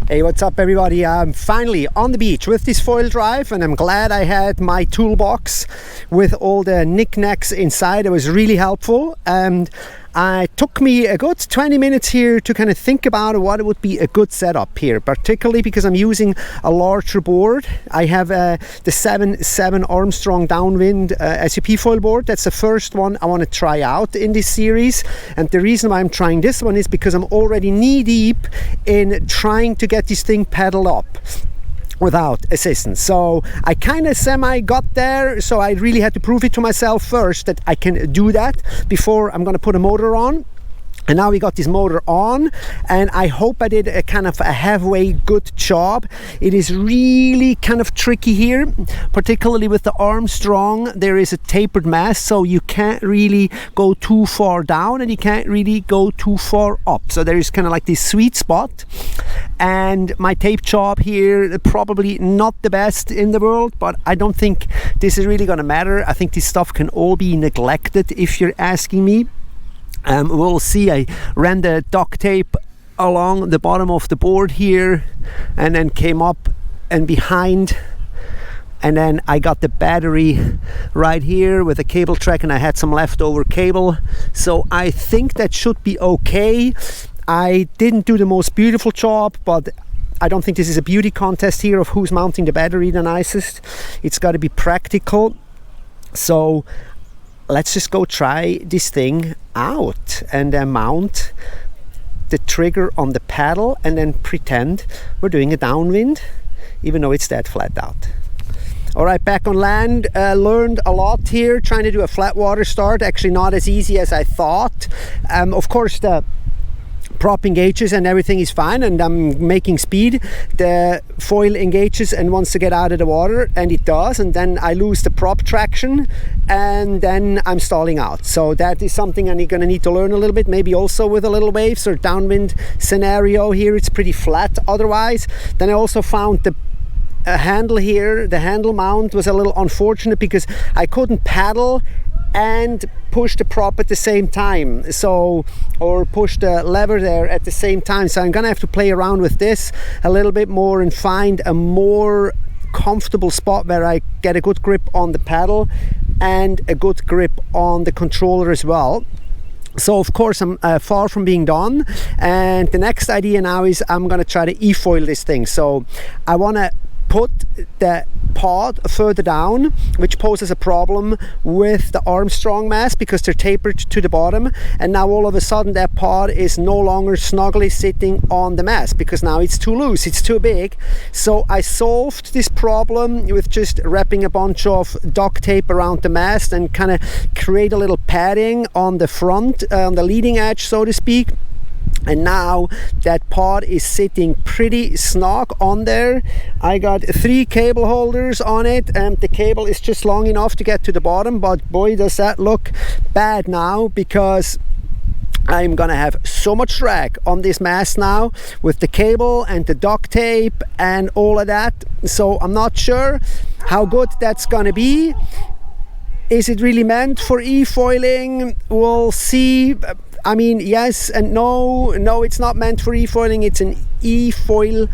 Hey, what's up everybody? I'm finally on the beach with this foil drive, and I'm glad I had my toolbox with all the knickknacks inside. It was really helpful, and it took me a good 20 minutes here to kind of think about what would be a good setup here, particularly because I'm using a larger board. I have the 7 Armstrong Downwind SUP Foil Board. That's the first one I want to try out in this series, and the reason why I'm trying this one is because I'm already knee deep in trying to get this thing pedaled up without assistance. So I kind of semi got there, so I really had to prove it to myself first that I can do that before I'm going to put a motor on. And now we got this motor on, and I hope I did a kind of a halfway good job. It is really kind of tricky here, particularly with the Armstrong. There is a tapered mast, so you can't really go too far down and you can't really go too far up. So there is kind of like this sweet spot. And my tape job here, probably not the best in the world, but I don't think this is really going to matter. I think this stuff can all be neglected if you're asking me. We'll see. I ran the duct tape along the bottom of the board here and then came up and behind, and then I got the battery right here with a cable track, and I had some leftover cable, so I think that should be okay. I didn't do the most beautiful job, but I don't think this is a beauty contest here of who's mounting the battery the nicest. It's got to be practical. So let's just go try this thing out and then mount the trigger on the paddle and then pretend we're doing a downwind, even though it's dead flat out. All right, back on land. Learned a lot here trying to do a flatwater start. Actually not as easy as I thought. Of course, the prop engages and everything is fine, and I'm making speed. The foil engages and wants to get out of the water, and it does, and then I lose the prop traction, and then I'm stalling out. So that is something I'm gonna need to learn a little bit, maybe also with a little waves or downwind scenario. Here it's pretty flat otherwise. Then I also found the handle here. The handle mount was a little unfortunate because I couldn't paddle and push the prop at the same time, or push the lever there at the same time. So I'm gonna have to play around with this a little bit more and find a more comfortable spot where I get a good grip on the paddle and a good grip on the controller as well. So of course I'm far from being done, and the next idea now is I'm gonna try to e-foil this thing. So I want to put the pod further down, which poses a problem with the Armstrong mast because they're tapered to the bottom, and now all of a sudden that pod is no longer snugly sitting on the mast because now it's too loose, it's too big. So I solved this problem with just wrapping a bunch of duct tape around the mast and kind of create a little padding on the front, on the leading edge, so to speak. And now that pod is sitting pretty snug on there. I got 3 cable holders on it, and the cable is just long enough to get to the bottom, but boy does that look bad now, because I'm gonna have so much drag on this mast now with the cable and the duct tape and all of that. So I'm not sure how good that's gonna be. Is it really meant for e-foiling? We'll see. I mean, yes and no. No, it's not meant for e-foiling. It's an e-foil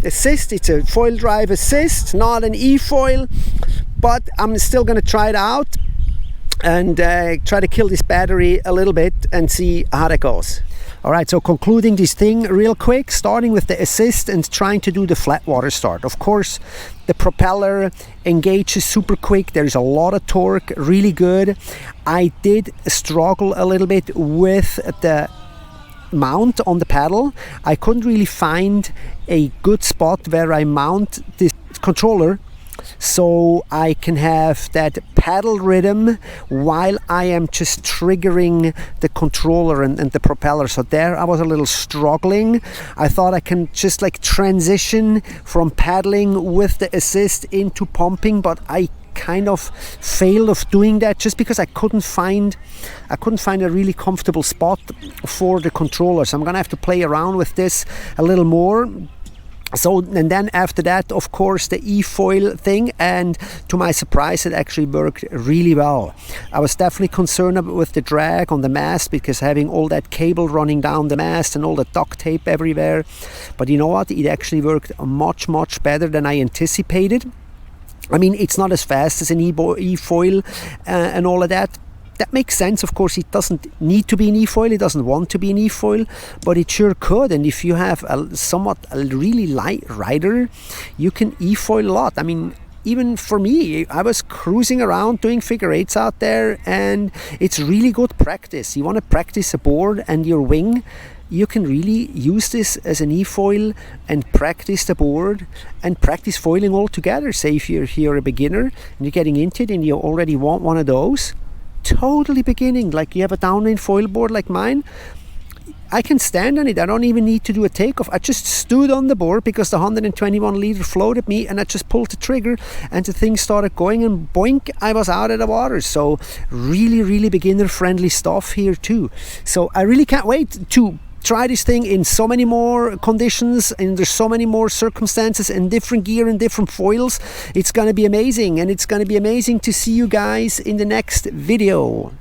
assist. It's a foil drive assist, not an e-foil. But I'm still going to try it out and try to kill this battery a little bit and see how that goes. All right, so concluding this thing real quick, starting with the assist and trying to do the flatwater start. Of course, the propeller engages super quick. There's a lot of torque, really good. I did struggle a little bit with the mount on the paddle. I couldn't really find a good spot where I mount this controller so I can have that paddle rhythm while I am just triggering the controller and the propeller. So there I was a little struggling. I thought I can just like transition from paddling with the assist into pumping, but I kind of failed of doing that just because I couldn't find a really comfortable spot for the controller. So I'm gonna have to play around with this a little more. So, and then after that, of course, the e-foil thing, and to my surprise, it actually worked really well. I was definitely concerned with the drag on the mast, because having all that cable running down the mast and all the duct tape everywhere. But you know what? It actually worked much, much better than I anticipated. I mean, it's not as fast as an e-foil and all of that. That makes sense. Of course, it doesn't need to be an e-foil. It doesn't want to be an e-foil, but it sure could. And if you have a really light rider, you can e-foil a lot. I mean, even for me, I was cruising around doing figure eights out there, and it's really good practice. You want to practice a board and your wing, you can really use this as an e-foil and practice the board and practice foiling all together. Say if you're a beginner and you're getting into it and you already want one of those, totally beginning, like you have a Downwind foil board like mine, I can stand on it. I don't even need to do a takeoff. I just stood on the board because the 121 liter floated me, and I just pulled the trigger and the thing started going, and boink, I was out of the water. So really, really beginner friendly stuff here too. So I really can't wait to try this thing in so many more conditions, and there's so many more circumstances and different gear and different foils. It's going to be amazing, and it's going to be amazing to see you guys in the next video.